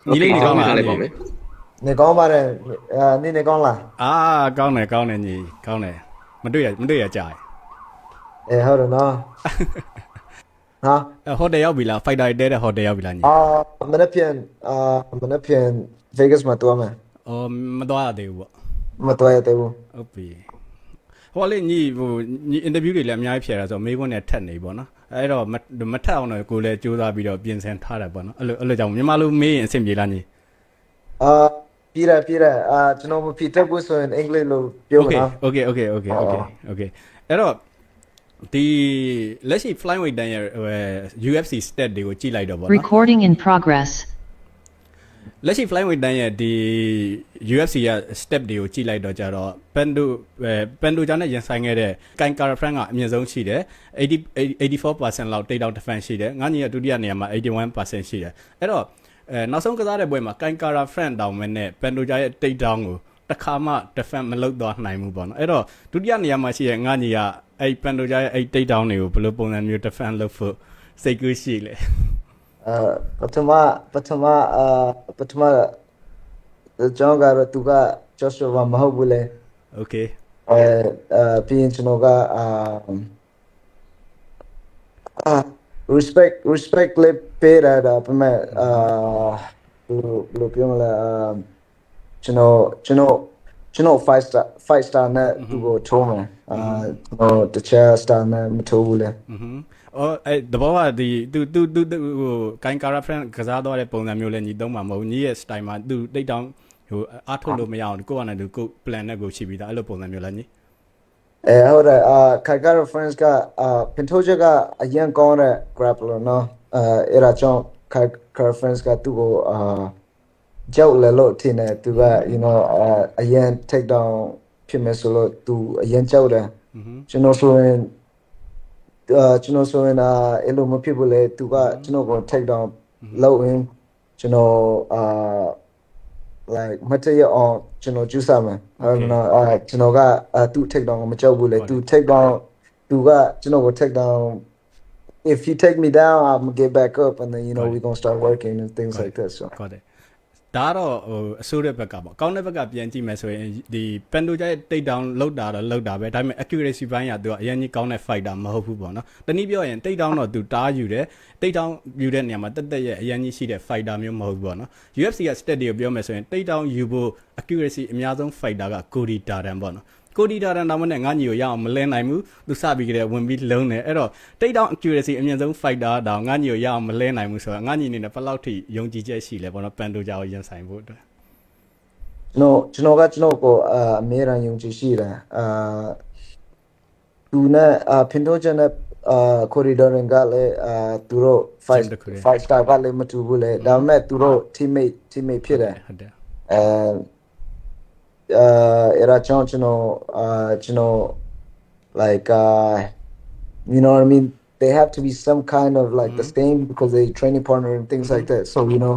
ညီလေးနေကောင်းလား လိုက်ပါမယ် နေကောင်းပါတယ်နေနေကောင်းလား အာကောင်းတယ်ညီကောင်းတယ်မတွေ့ရကြာဟုတ်တယ်နော်ဟာ ဟိုတယ်ရောက်ပြီလား fighter တဲတဲ့ဟိုတယ်ရောက်ပြီလားညီ မနေ့ပြန် Vegas မှာတွားမယ်အော်မသွားရသေးဘူးပေါ့ မတွားရသေးဘူးဟုတ်ပြီဟိုလေညီညီ interview တွေလည်းအများကြီးဖြေရတာဆိုမေးခွန်းနဲ့ထက်နေပေါ့နော်အဲ့တော့မထက်အောင်တော့ကိုလည်းစူးစမ်းပြီးတော့ပြင်ဆင်ထားတယ်ပေါ့နော်အဲ့လိုကြောင့်မြန်မာလိုမေးရင်အဆင်ပြေလားညီပြည်တယ်ကျွန်တော်မဖြစ်တဲ့ဘူးဆိုရင်အင်္ဂလိပ်လိုပြောမှာနော် Okayအဲ့တော့ဒီလက်ရှိ flyweight တန်းရဲ့ UFC stat တွေကိုကြည့်လိုက်တော့ပေါ့နော် Recording in progress. လက်ရှိ flyweight တန်းရဲ့ဒီ UFC ရဲ့ step တွေကိုကြည့်လိုက်တော့ကြတော့ Pendo ကြောင့်နဲ့ရင်ဆိုင်ခဲ့တဲ့ Kai Kara France ကအမြင့်ဆုံးရှိတယ်84% လောက် take down defense ရှိတယ်ငါညီရဲ့ဒုတိယနေရာမှာ81% ရှိတယ်အဲ့တော့နောက်ဆုံးကစားတဲ့ပွဲမှာ Kai Kara France တောင်မဲ့နဲ့ Pendo ကြောင့်ရဲ့ take down ကိုတခါမှ defense မလုပ်တော့နိုင်ဘူးပေါ့နော်အဲ့တော့ဒုတိယနေရာမှာရှိတဲ့ငါညီကအဲ့ Pendo ကြောင့်ရဲ့အဲ့ take down တွေကိုဘယ်လိုပုံစံမျိုး defense လုပ်ဖို့စိတ်ကူးရှိလဲပထမကျွန်တော်ကတော့သူက Joshua မဟုတ်ဘူးလေ Okay ပြီးရင်ကျွန်တော်ကrespect လေးပေးရတာပမဲ့ဘယ်လိုပြောမလဲကျွန်တော်5 star နဲ့သူကိုထိုးမယ်ကျွန်တော်တခြား star နဲ့မထိုးဘူးလေအော်အဲ့တဘောကဒီသူဟို Kai Kara France ကစားတော့တဲ့ပုံစံမျိုးလဲညီသုံးမှာမဟုတ်ညီရဲ့ style မှာသူတိတ်တောင်းဟိုအားထုတ်လို့မရအောင်ကိုယ့်အနေနဲ့ကို plan နဲ့ကိုရှိပြီးသားအဲ့လိုပုံစံမျိုးလားညီဟုတ်တယ်Kai Kara France ကPantoja ကအရင်ကောင်းတဲ့ grappler နော်အဲ့ဒါကြောင့် Kai Kara France ကသူ့ကိုကြောက်လဲလို့ထင်တယ်သူက you know အရင် take down ဖြစ်မယ်ဆိုလို့သူအရင်ကြောက်တယ်ကျွန်တော်ဆိုရင်အဲ့လိုမဖြစ်ဘူးလေသူကကျွန်တော်ကို take down လုပ်ရင်ကျွန်တော်like မတရအောင်ကျွန်တော်ကျူးစားမယ်ကျွန်တော်ကသူ take down ကိုမကြောက်ဘူးလေသူ take down သူကကျွန်တော်ကို take down if you take me down I'm gonna get back up and then you know we're going to start working and things like that so got it ဒါတော့ဟိုအဆိုးတဲ့ဘက်ကပေါ့အကောင်းတဲ့ဘက်ကပြန်ကြည့်မယ်ဆိုရင်ဒီ Pendo ရဲ့ take down လောက်တာတော့လောက်တာပဲဒါပေမဲ့ accuracy ဘိုင်းကသူကအရင်ကြီးကောင်းတဲ့ fighter မဟုတ်ဘူးပေါ့နော်တနည်းပြောရင် take down တော့သူတားယူတယ် take down ယူတဲ့နေရာမှာတက်ရဲ့အရင်ကြီးရှိတဲ့ fighter မျိုးမဟုတ်ဘူးပေါ့နော် UFC က stat တွေကိုပြောမယ်ဆိုရင် take down ယူဖို့ accuracy အများဆုံး fighter က Cody Garbrandt ပေါ့နော်ကိုဒီတာရန်တောင်နဲ့ငါညီကိုရအောင်မလဲနိုင်ဘူးသူစပြီးကြတဲ့ဝင်ပြီးလုံးတယ်အဲ့တော့တိတ်တောင် accuracy အမြင့်ဆုံး fighter တောင်ငါညီကိုရအောင်မလဲနိုင်ဘူးဆိုတော့ငါညီအနေနဲ့ဘယ်လောက်ထိယုံကြည်ချက်ရှိလဲပေါ့နော်ပန်တိုဂျာကိုရင်ဆိုင်ဖို့အတွက်ကျွန်တော်ကိုအမြဲတမ်းယုံကြည်ရှိတယ်သူနဲ့ဖင်တိုဂျန်နဲ့ကိုရီဒိုရင်ကလည်းသူတို့5 star ကလည်းမတူဘူးလေဒါပေမဲ့သူတို့ teammate ဖြစ်တယ်ဟုတ်တယ်era like you know what I mean they have to be some kind of like the same because they training partner and things like that so you know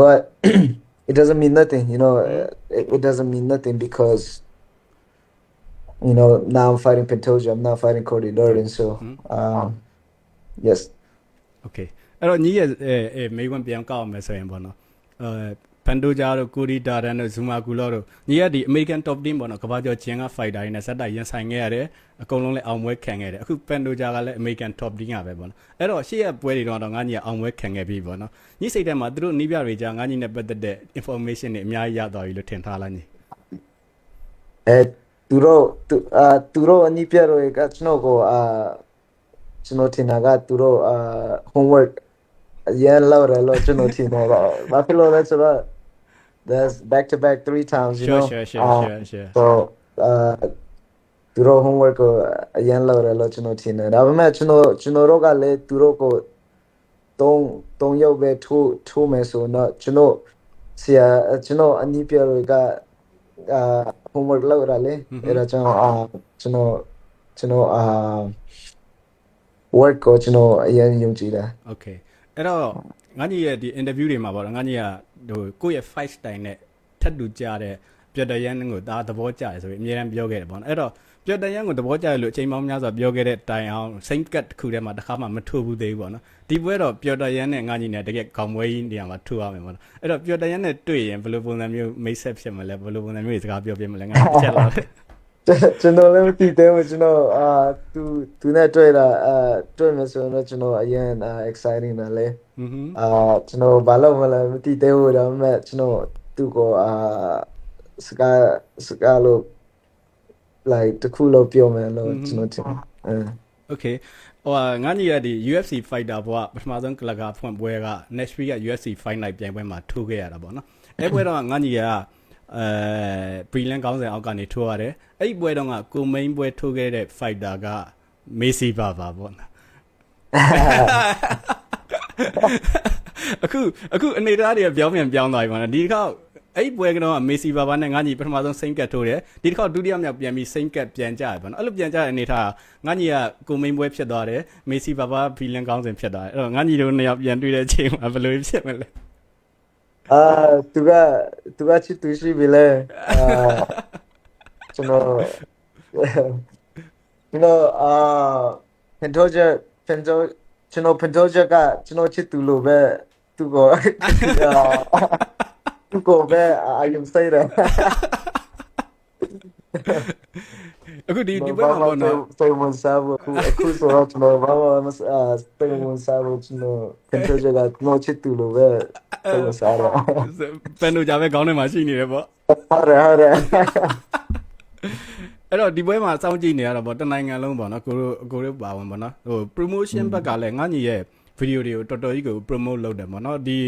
but it doesn't mean nothing you know it doesn't mean nothing because you know now I'm fighting Pantoja I'm not fighting Cody Durden so yes okay အဲ့တော့ညီရဲ့မေးခွန်းပြန်ကောက်အောင်မယ်ဆိုရင်ပေါ့နော်ဖန်တိုဂျာတို့ကိုရီဒါရန်တို့ဇူမာကူလောတို့ညီရဒီ American Top Team ပေါ့နော်ကမ္ဘာကျော်ချင်းက fighter တွေနဲ့ဇက်တိုက်ရင်ဆိုင်ခဲ့ရတယ်အကုန်လုံးလည်းအောင်ပွဲခံခဲ့တယ်အခုဖန်တိုဂျာကလည်း American Top Team ကပဲပေါ့နော်အဲ့တော့ရှေ့ရပွဲတွေတော့ငါညီကအောင်ပွဲခံခဲ့ပြီပေါ့နော်ညီစိတ်ထဲမှာသူတို့နီးပြတွေကြားငါညီနဲ့ပတ်သက်တဲ့ information တွေအများကြီးရသွားပြီလို့ထင်ထားလားညီသူတို့အနီးပြတွေကကျွန်တော်ကိုကျွန်တော်ထင်တာကသူတို့homework အရင်လောက်တယ်လို့ကျွန်တော်ထင်တယ်ဘာဖြစ်လို့လဲဆိုတော့That's back to back 3 times, you know. Sure. So,သူတို့ homework ကိုအရင်လုပ်တယ်လို့ကျွန်တော်ထင်တယ်။ဒါပေမဲ့ကျွန်တော်တို့ကလည်းသူတို့ကို3ရုပ်ပဲထိုးမယ်ဆိုတော့ကျွန်တော်အနီးပြတွေကhomework လုပ်ရလေ။အဲ့ဒါကြောင့်ကျွန်တော်work ကိုကျွန်တော်အရင်ယုံကြည်တယ် Okay အဲ့တော့ငါညီရဲ့ဒီ interview တွေမှာပေါ့ငါညီကဟိုကိုယ့်ရဲ့ fight style နဲ့ထပ်တူကြတဲ့ပြတ်တရန်ကိုဒါသဘောကျတယ်ဆိုပြီးအများအားပြောခဲ့တယ်ပေါ့နော်အဲ့တော့ ပြောတန်ရန်ကိုသဘောကျတယ်လို့အချိန်ပေါင်းများစွာပြောခဲ့တဲ့တိုင်အောင်စိမ့်ကတ်တစ်ခုထဲမှာတစ်ခါမှမထိုးဘူးသေးဘူးပေါ့နော်ဒီပွဲတော့ပြောတန်ရန်နဲ့ငါညီနဲ့တကယ်ခေါင်းမွေးကြီးနေရာမှာထိုးရမယ်ပေါ့နော်အဲ့တော့ပြောတန်ရန်နဲ့တွေ့ရင်ဘယ်လိုပုံစံမျိုးမိတ်ဆက်ဖြစ်မလဲဘယ်လိုပုံစံမျိုးစကားပြောပြမလဲငါတစ်ချက်လောက် ကျွန်တော်လည်းမသိသေးဘူးကျွန်တော်သူနဲ့တွေ့တာတွေ့မယ်ဆိုတော့ကျွန်တော်အရင်exciting တယ်လေကျွန်တော်ဘာလို့မလဲမသိသေးဘူးဒါပေမဲ့ကျွန်တော်သူ့ကိုစကားလို့ like တခုလို့ပြောမယ်လို့ကျွန်တော်ထင်Okay ဟိုငါညီရဒီ UFC fighter ဘွားပထမဆုံးကလကာဖွင့်ပွဲက Nashville က UFC Fight Night ပြိုင်ပွဲမှာထိုးခဲ့ရတာပေါ့နော်အဲ့ပွဲတော့ငါညီရBrilliant ကောင်းစဉ်အောက်ကနေထိုးရတယ်အဲ့ဒီပွဲတော့ကကိုမိန်ပွဲထိုးခဲ့တဲ့ fighter က Messi ပါပေါ့နော်အခုအနေသားတွေကပြောင်းပြန်ပြောင်းသွားပြီပေါ့နော်ဒီတစ်ခါအဲ့ပွဲကတော့ Messi ဘာနဲ့ငါညီပထမဆုံးစိမ့်ကတ်ထိုးတယ်ဒီတစ်ခါဒုတိယမြောက်ပြန်ပြီးစိမ့်ကတ်ပြန်ကြရပေါ့နော်အဲ့လိုပြန်ကြတဲ့အနေထားငါညီကကိုမိန်ပွဲဖြစ်သွားတယ် Messi ဘာ Brilliant ကောင်းစဉ်ဖြစ်သွားတယ်အဲ့တော့ငါညီတို့နှစ်ယောက်ပြန်တွေ့တဲ့အချိန်မှာဘယ်လိုဖြစ်မလဲသူကချစ်သူရှိပြီလေကျွန်တော်ကျွန်တော်ဖန်တိုဂျကကျွန်တော်ချစ်သူလို့ပဲသူကိုပဲI am say that အခုဒီပွဲမှာပေါ့နော်စိတ်ဝင်စားဖို့အခုဆိုတော့ကျွန်တော်ဘာမှစိတ်ဝင်စားဖို့ကျွန်တော်ဖန်တိုဂျကကျွန်တော်ချစ်သူလို့ပဲစိတ်ဝင်စားတော့ပန်တို့ကြပဲခေါင်းထဲမှာရှိနေတယ်ပေါ့ဟုတ်တယ်အဲ့တော့ဒီပွဲမှာစောင့်ကြည့်နေရတာပေါ့တနိုင်ငံလုံးပေါ့နော်ကိုတို့ပါဝင်ပေါ့နော်ဟို promotion ဘက်ကလည်းငါညီရဲ့ video တွေကိုတော်တော်ကြီးကို promote လုပ်တယ်ပေါ့နော်ဒီ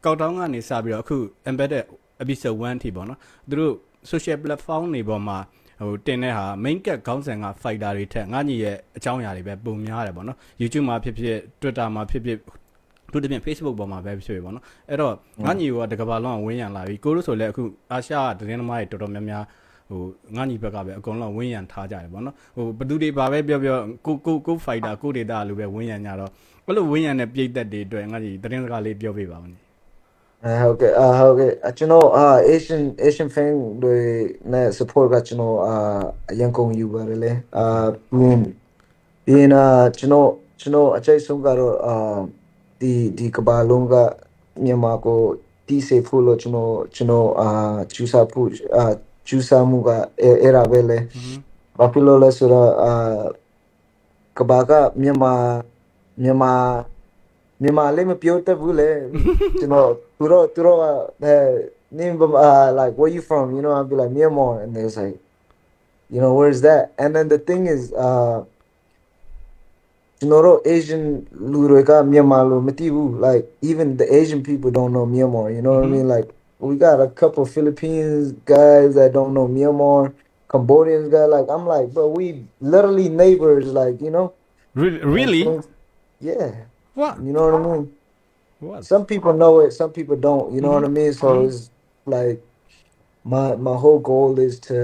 ကောက်တောင်းကနေစပြီးတော့အခု embedded episode 1 ထိပေါ့နော်သူတို့ social platform တွေပေါ်မှာဟိုတင်တဲ့ဟာ main cat ခေါင်းစဉ်က fighter တွေထက်ငါညီရဲ့အကြောင်းအရာတွေပဲပုံများတယ်ပေါ့နော် YouTube မှာဖြစ်ဖြစ် Twitter မှာဖြစ်ဖြစ်တို့တပြင်း Facebook ပေါ်မှာပဲဖြစ်ဖြစ်ပေါ့နော်အဲ့တော့ငါညီကတကဘာလုံးဝင်းရံလာပြီကိုတို့ဆိုလဲအခုအာရှသတင်းသမားတွေတော်တော်များများဟိုငါညီဘက်ကပဲအကုန်လုံးဝင်းရံထားကြတယ်ပေါ့နော်ဟိုဘသူတွေဘာပဲပြောကို fighter ကို data လို့ပဲဝင်းရံကြတော့အဲ့လိုဝင်းရံတဲ့ပြည်သက်တွေအတွက်ငါညီသတင်းစကားလေးပြောပြပါဦးနိဟုတ်ကဲ့ကျွန်တော်Asian fan တွေနဲ့ support ကကျွန်တော်အရင်ကုန်ယူပါတယ်လေပြီးရင်ကျွန်တော်အချိတ်ဆုံးကတော့ဒီကဘာလုံးကမြန်မာကိုတီးစေဖို့လို့ကျွန်တော်ကျူစာမှုကအဲ့ဒါပဲလေဘာဖြစ်လို့လဲဆိုတော့ကဘာကမြန်မာလေးမပြောတတ်ဘူးလေကျွန်တော်သူတို့name like where you from you know I'll be like Myanmar and they was like you know where's that and then the thing is you know Asian လူတွေကမြန်မာလို့မသိဘူး like even the Asian people don't know Myanmar you know what I mean like we got a couple Philippines guys that don't know Myanmar Cambodians guys like I'm like bro we literally neighbors like you know really yeah what you know what I mean what some people know it some people don't you know what I mean so it's like my whole goal is to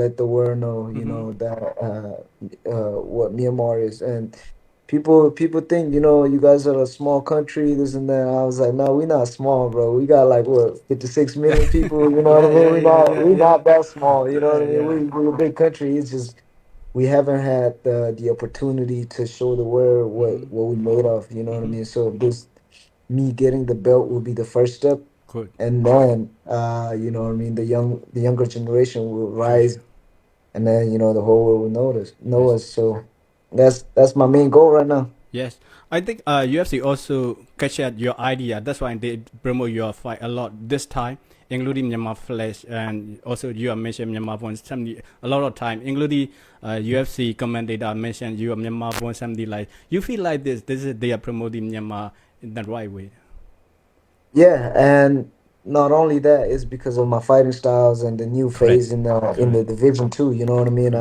let the world know you know that what Myanmar is and people think you know you guys are a small country this and that I was like no we're not small bro we got like what 56 million people you know what I mean we're not that small you know what I mean we're a big country it's just we haven't had the opportunity to show the world what we made of you know what I mean so this me getting the belt will be the first step good and then you know what I mean the younger generation will rise and then you know the whole world will know us so that's my main goal right now yes I think UFC also catch at your idea that's why they promote your fight a lot this time including Myanmar Flash and also you have mentioned Myanmar Born a lot of time including UFC commentator mentioned you are Myanmar Born something like you feel like this is they are promoting Myanmar in the right way yeah and not only that it's because of my fighting styles and the new phase in the division too you know what I mean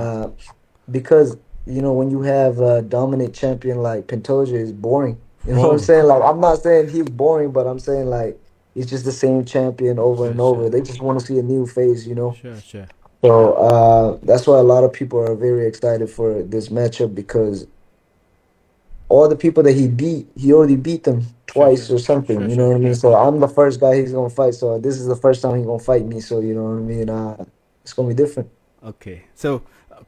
because you know when you have a dominant champion like Pantoja is boring you know what I'm saying like I'm not saying he's boring but I'm saying like it's just the same champion over and over they just want to see a new phase you know sure so that's why a lot of people are very excited for this matchup because all the people that he already beat them twice or something you know what I mean so I'm the first guy he's gonna fight so this is the first time he's gonna fight me so you know what I mean it's gonna be different okay so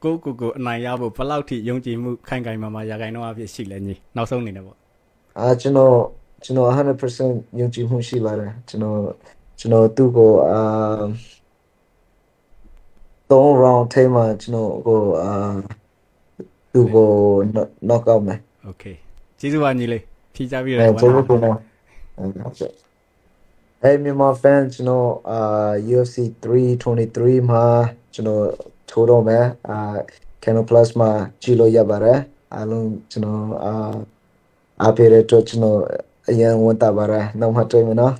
ကိုအနိုင်ရဖို့ဘယ်လောက်ထိယုံကြည်မှုခိုင်ခိုင်မာမာရာခိုင်နှုန်းအဖြစ်ရှိလဲညီနောက်ဆုံးအနေနဲ့ပေါ့ ကျွန်တော်100% ယုံကြည်မှုရှိပါတယ်ကျွန်တော်သူ့ကို3 round ထဲမှာကျွန်တော်ကိုသူ့ကို knock out မယ် โอเคကျေးဇူးပါညီလေးဖြေချပြီး အဲ တော့ ကျွန်တော်ကိုနော်ဟုတ်ကဲ့အဲ့မြန်မာ fan ကျွန်တော်UFC 323မှာကျွန်တော်ထိုးတော့မယ်Channel Plus မှာကြည့်လို့ရပါတယ်အားလုံးကျွန်တော်အားပေးတဲ့အတွက်ကျွန်တော်အရင်ဝန်တာပါတယ်နောက်မှတွေ့မယ်နော်